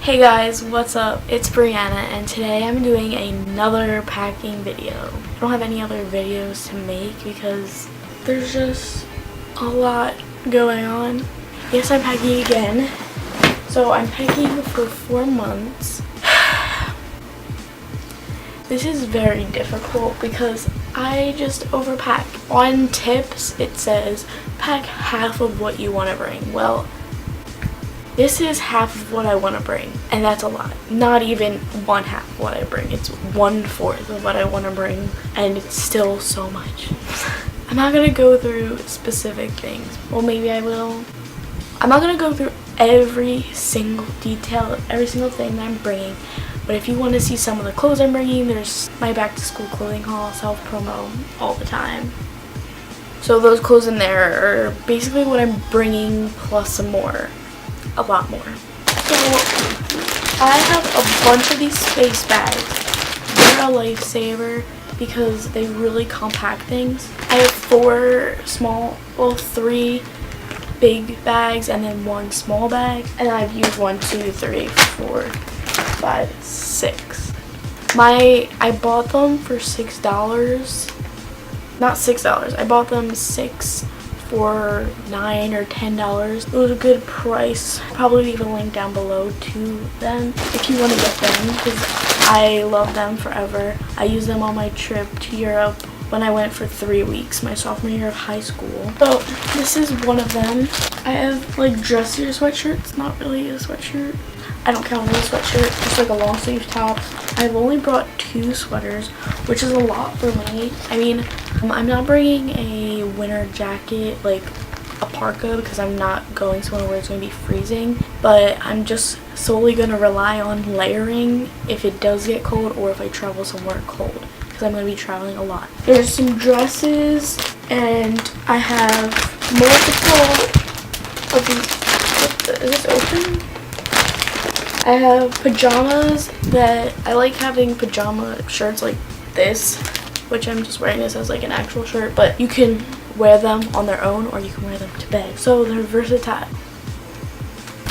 Hey guys, what's up? It's Brianna and today I'm doing another packing video. I don't have any other videos to make because there's just a lot going on. Yes, I'm packing again. So I'm packing for 4 months. This is very difficult because I just overpack. On tips it says pack half of what you want to bring. Well, this is half of what I want to bring, and that's a lot. Not even 1/2 of what I bring. It's 1/4 of what I want to bring, and it's still so much. I'm not going to go through specific things. Well, maybe I will. I'm not going to go through every single detail of every single thing that I'm bringing, but if you want to see some of the clothes I'm bringing, there's my back to school clothing haul, self-promo all the time. So those clothes in there are basically what I'm bringing plus some more. A lot more. So I have a bunch of these space bags. They're a lifesaver because they really compact things. I have 3 big bags and then 1 small bag, and I've used 1, 2, 3, 4, 5, 6. I bought them for $6. Not $6. I bought them 6 for $9 or $10. It was a good price. I'll probably leave a link down below to them if you want to get them because I love them forever. I used them on my trip to Europe when I went for 3 weeks, my sophomore year of high school. So this is one of them. I have like dressier sweatshirts, not really a sweatshirt. I don't count it as a sweatshirt, just like a long sleeve top. I've only brought 2 sweaters, which is a lot for me. I mean, I'm not bringing a winter jacket, like a parka, because I'm not going somewhere where it's going to be freezing. But I'm just solely going to rely on layering if it does get cold or if I travel somewhere cold, because I'm going to be traveling a lot. There's some dresses, and I have multiple of these. Is this open? I have pajamas that I like having pajama shirts like this, which I'm just wearing this as like an actual shirt, but you can wear them on their own or you can wear them to bed. So they're versatile.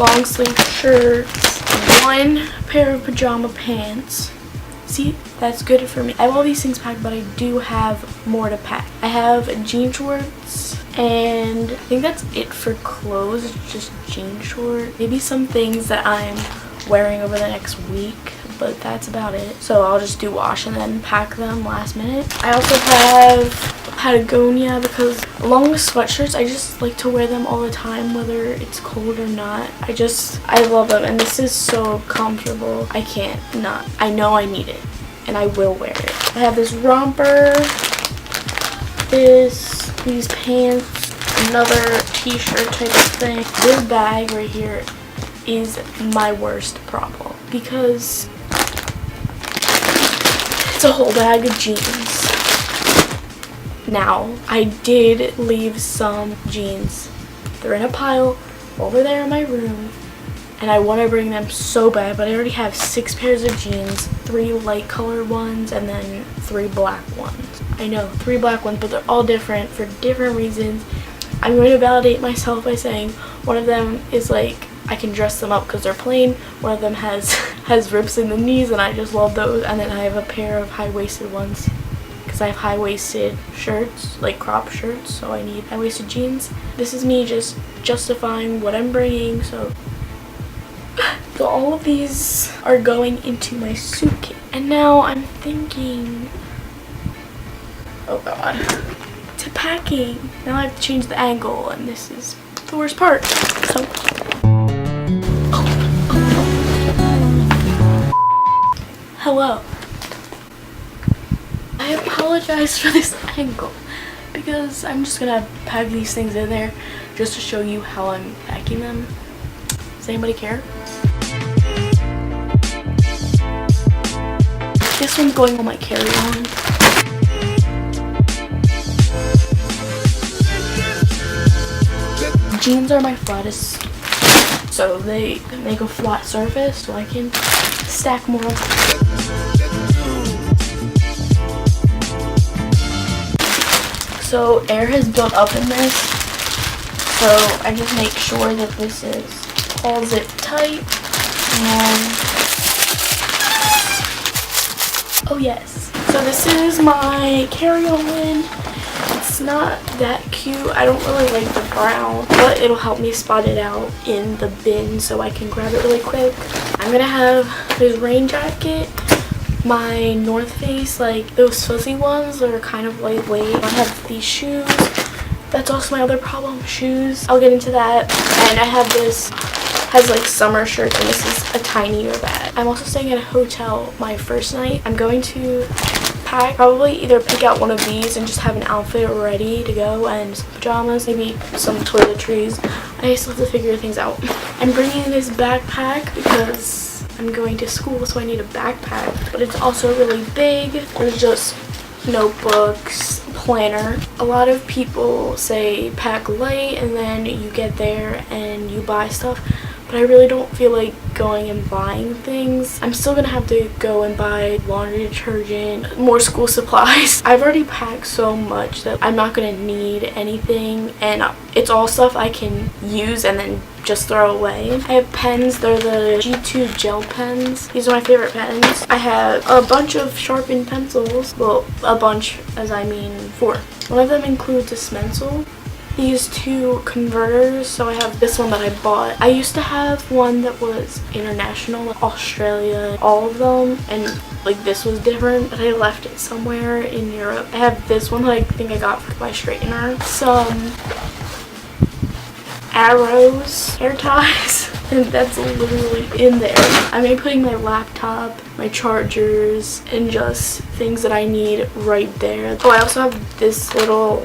Long sleeve shirts, 1 pair of pajama pants. See, that's good for me. I have all these things packed, but I do have more to pack. I have jean shorts, and I think that's it for clothes, just jean shorts. Maybe some things that I'm wearing over the next week, but that's about it. So I'll just do wash and then pack them last minute. I also have Patagonia because along with sweatshirts, I just like to wear them all the time, whether it's cold or not. I love them, and this is so comfortable. I can't not. I know I need it, and I will wear it. I have this romper, these pants, another t-shirt type of thing. This bag right here is my worst problem because it's a whole bag of jeans. Now, I did leave some jeans. They're in a pile over there in my room, and I want to bring them so bad, but I already have 6 pairs of jeans, 3 light colored ones, and then 3 black ones. I know, 3 black ones, but they're all different for different reasons. I'm going to validate myself by saying one of them is like, I can dress them up because they're plain. One of them has rips in the knees, and I just love those. And then I have a pair of high-waisted ones because I have high-waisted shirts, like crop shirts, so I need high-waisted jeans. This is me just justifying what I'm bringing. So all of these are going into my suitcase. And now I'm thinking, oh god, to packing. Now I have to change the angle, and this is the worst part. So hello. I apologize for this angle because I'm just gonna pack these things in there just to show you how I'm packing them. Does anybody care? This one's going on my carry-on. Jeans are my flattest, so they make a flat surface so I can stack more. So air has built up in this, so I just make sure that this is all zip tight. Oh yes. So this is my carry-on. It's not that cute. I don't really like the brown, but it'll help me spot it out in the bin so I can grab it really quick. I'm gonna have this rain jacket, my North Face, like those fuzzy ones that are kind of lightweight. I have these shoes. That's also my other problem, shoes. I'll get into that. And I have this, has like summer shirts, and this is a tinier bag. I'm also staying at a hotel my first night. I'm going to pack, probably either pick out one of these and just have an outfit ready to go and some pajamas, maybe some toiletries. I still have to figure things out. I'm bringing this backpack because I'm going to school, so I need a backpack, but it's also really big. There's just notebooks, planner. A lot of people say pack light and then you get there and you buy stuff, but I really don't feel like going and buying things. I'm still gonna have to go and buy laundry detergent, more school supplies. I've already packed so much that I'm not gonna need anything, and it's all stuff I can use and then just throw away. I have pens. They're the G2 gel pens. These are my favorite pens. I have a bunch of sharpened pencils. Well, a bunch as I mean 4. One of them includes a stencil. These 2 converters, so I have this one that I bought. I used to have one that was international, like Australia, all of them, and like this was different, but I left it somewhere in Europe. I have this one that I think I got for my straightener. Some arrows, hair ties, and that's literally in there. I'm gonna be putting my laptop, my chargers, and just things that I need right there. Oh, I also have this little,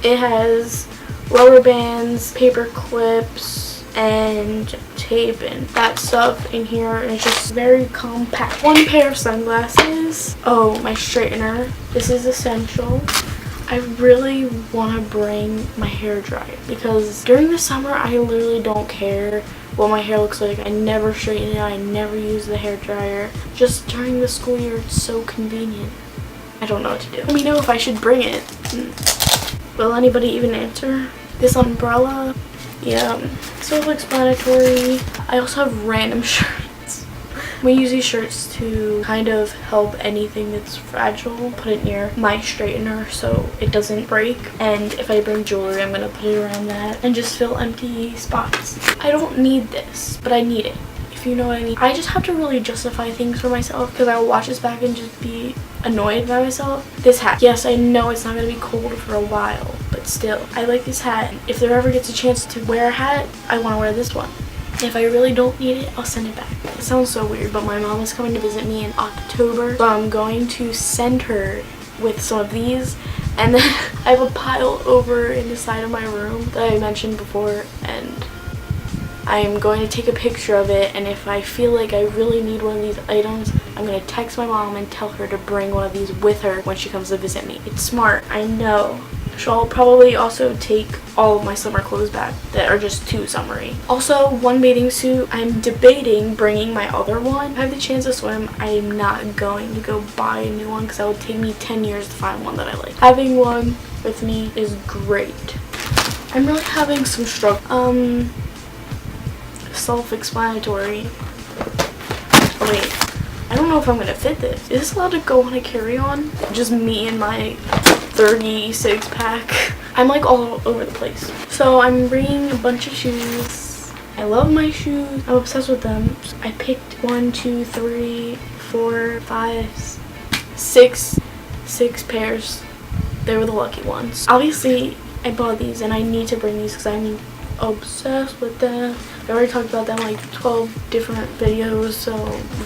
it has rubber bands, paper clips, and tape and that stuff in here, and it's just very compact. 1 pair of sunglasses. Oh, my straightener. This is essential. I really want to bring my hair dryer because during the summer I literally don't care what my hair looks like. I never straighten it. I never use the hair dryer. Just during the school year, it's so convenient. I don't know what to do. Let me know if I should bring it. Will anybody even answer? This umbrella, yeah, self-explanatory. I also have random shirts. We use these shirts to kind of help anything that's fragile. Put it near my straightener so it doesn't break. And if I bring jewelry, I'm gonna put it around that and just fill empty spots. I don't need this, but I need it, if you know what I mean. I just have to really justify things for myself because I will watch this back and just be annoyed by myself. This hat. Yes, I know it's not gonna be cold for a while, but still, I like this hat. If there ever gets a chance to wear a hat, I want to wear this one. If I really don't need it, I'll send it back. It sounds so weird, but my mom is coming to visit me in October, so I'm going to send her with some of these, and then I have a pile over in the side of my room that I mentioned before, and I'm going to take a picture of it, and if I feel like I really need one of these items, I'm going to text my mom and tell her to bring one of these with her when she comes to visit me. It's smart, I know. She'll probably also take all of my summer clothes back that are just too summery. Also, 1 bathing suit. I'm debating bringing my other one. If I have the chance to swim, I am not going to go buy a new one because that would take me 10 years to find one that I like. Having one with me is great. I'm really having some struggle. Self-explanatory. Oh wait, I don't know if I'm gonna fit this. Is this allowed to go on a carry-on? Just me and my 36 pack. I'm like all over the place. So I'm bringing a bunch of shoes. I love my shoes. I'm obsessed with them. I picked 1, 2, 3, 4, 5, 6 pairs. They were the lucky ones. Obviously, I bought these and I need to bring these because I'm obsessed with them. I already talked about them like 12 different videos, so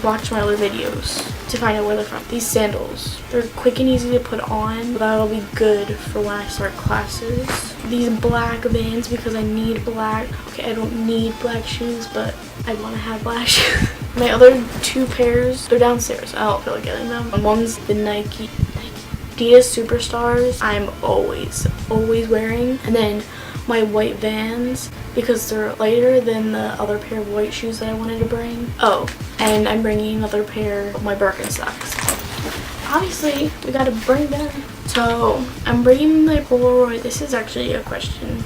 watch my other videos to find out where they're from. These sandals, they're quick and easy to put on, but that'll be good for when I start classes. These black Vans because I need black. Okay, I don't need black shoes, but I want to have black shoes. My other 2 pairs, they're downstairs. I don't feel like getting them. One's the Nike Adidas Superstars. I'm always wearing, and then my white Vans because they're lighter than the other pair of white shoes that I wanted to bring. Oh, and I'm bringing another pair of my Birkenstocks. Obviously, we gotta bring them. So I'm bringing my Polaroid. This is actually a question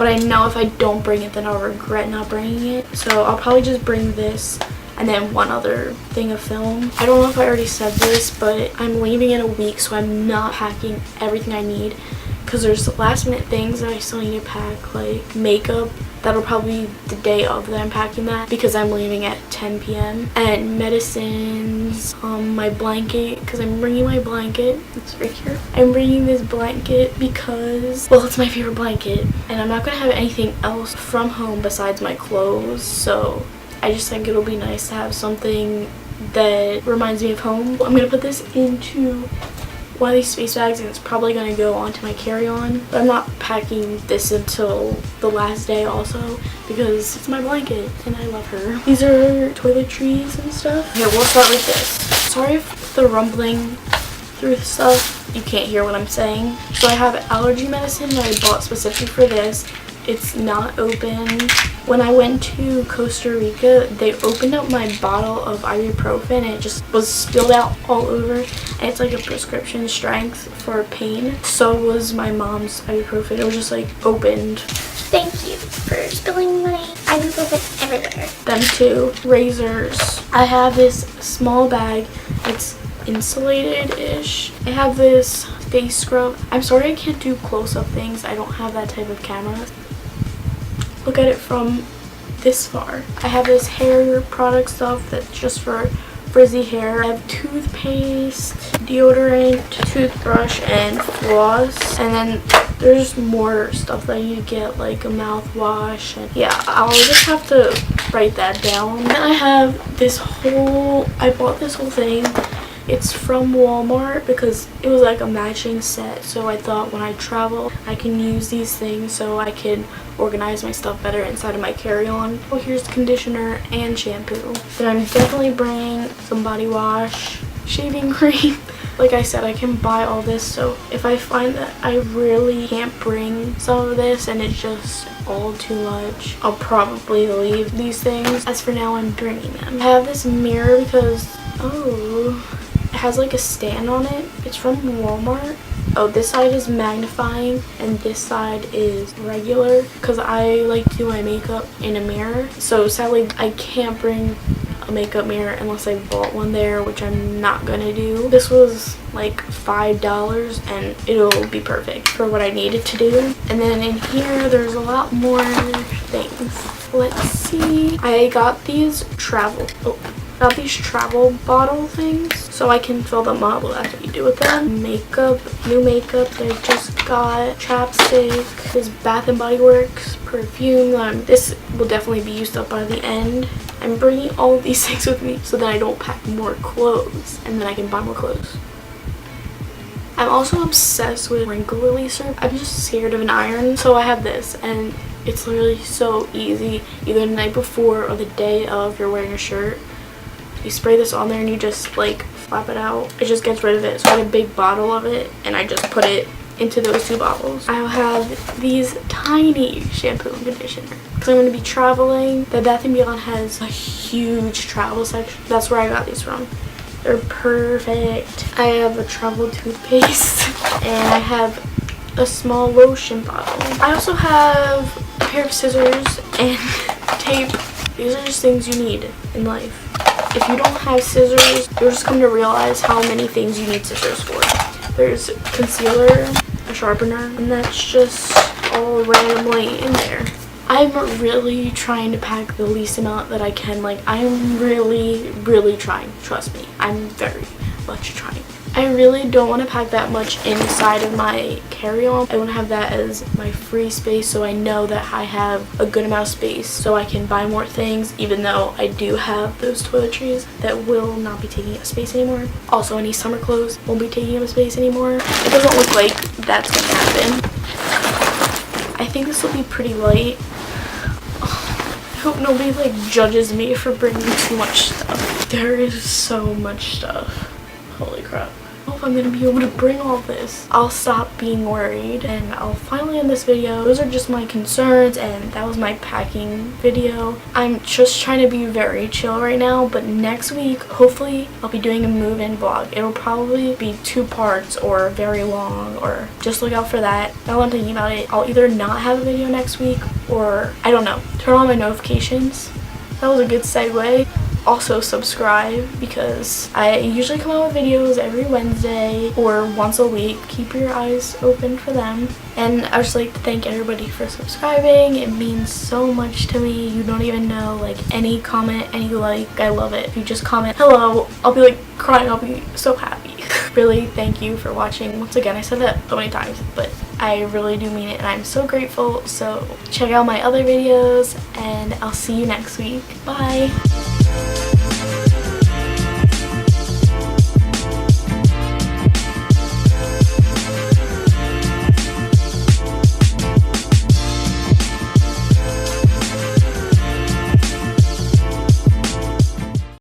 but I know if I don't bring it then I'll regret not bringing it. So I'll probably just bring this and then one other thing of film. I don't know if I already said this, but I'm leaving in a week, so I'm not packing everything I need because there's last minute things that I still need to pack, like makeup. That'll probably be the day of that I'm packing that because I'm leaving at 10 p.m. And medicines, my blanket, because I'm bringing my blanket. It's right here. I'm bringing this blanket because, well, it's my favorite blanket. And I'm not going to have anything else from home besides my clothes. So I just think it'll be nice to have something that reminds me of home. I'm going to put this into one of these space bags and it's probably going to go onto my carry-on, but I'm not packing this until the last day also because it's my blanket and I love her. These are toiletries and stuff. Okay, we'll start with this. Sorry if the rumbling through the stuff, you can't hear what I'm saying. So I have allergy medicine that I bought specifically for this. It's not open. When I went to Costa Rica, they opened up my bottle of ibuprofen and it just was spilled out all over. And it's like a prescription strength for pain. So was my mom's ibuprofen. It was just like opened. Thank you for spilling my ibuprofen everywhere. Them too. Razors. I have this small bag. It's insulated-ish. I have this face scrub. I'm sorry I can't do close-up things. I don't have that type of camera. Look at it from this far. I have this hair product stuff that's just for frizzy hair. I have toothpaste, deodorant, toothbrush, and floss. And then there's more stuff that you get, like a mouthwash. And yeah, I'll just have to write that down. Then I have this whole, I bought this whole thing. It's from Walmart because it was like a matching set, so I thought when I travel I can use these things so I can organize my stuff better inside of my carry-on. Oh, here's conditioner and shampoo. Then I'm definitely bringing some body wash, shaving cream. Like I said, I can buy all this, so if I find that I really can't bring some of this and it's just all too much, I'll probably leave these things. As for now, I'm bringing them. I have this mirror because, it has like a stand on it. It's from Walmart. Oh, this side is magnifying and this side is regular because I like to do my makeup in a mirror. So sadly, I can't bring a makeup mirror unless I bought one there, which I'm not gonna do. This was like $5 and it'll be perfect for what I needed to do. And then in here, there's a lot more things. Let's see. I got these travel bottle things so I can fill them up. Well, that's what you do with them. Makeup, new makeup that I just got, chapstick, this Bath and Body Works perfume. This will definitely be used up by the end. I'm bringing all of these things with me so that I don't pack more clothes and then I can buy more clothes. I'm also obsessed with wrinkle releaser. I'm just scared of an iron, so I have this and it's literally so easy. Either the night before or the day of you're wearing a shirt. You spray this on there and you just like flap it out. It just gets rid of it. So I had a big bottle of it and I just put it into those two bottles. I'll have these tiny shampoo and conditioner because I'm going to be traveling. The Bath & Beyond has a huge travel section. That's where I got these from. They're perfect. I have a travel toothpaste and I have a small lotion bottle. I also have a pair of scissors and tape. These are just things you need in life. If you don't have scissors, you'll just come to realize how many things you need scissors for. There's concealer, a sharpener, and that's just all randomly in there. I'm really trying to pack the least amount that I can. Like, I'm really trying. Trust me, I'm very much trying. I really don't want to pack that much inside of my carry-on. I want to have that as my free space so I know that I have a good amount of space so I can buy more things, even though I do have those toiletries that will not be taking up space anymore. Also, any summer clothes won't be taking up space anymore. It doesn't look like that's going to happen. I think this will be pretty light. I hope nobody like judges me for bringing too much stuff. There is so much stuff. Holy crap. know if I'm gonna be able to bring all this. I'll stop being worried and I'll finally end this video. Those are just my concerns and that was my packing video. I'm just trying to be very chill right now, but next week hopefully I'll be doing a move-in vlog. It'll probably be 2 parts or very long, or just look out for that. Now I'm thinking about it, I'll either not have a video next week or I don't know, turn on my notifications. That was a good segue. Also subscribe because I usually come out with videos every Wednesday or once a week. Keep your eyes open for them. And I would just like to thank everybody for subscribing. It means so much to me. You don't even know. Like, any comment, any like, I love it. If you just comment hello, I'll be like crying. I'll be so happy. Really, thank you for watching. Once again, I said that so many times, but I really do mean it and I'm so grateful. So check out my other videos and I'll see you next week. Bye.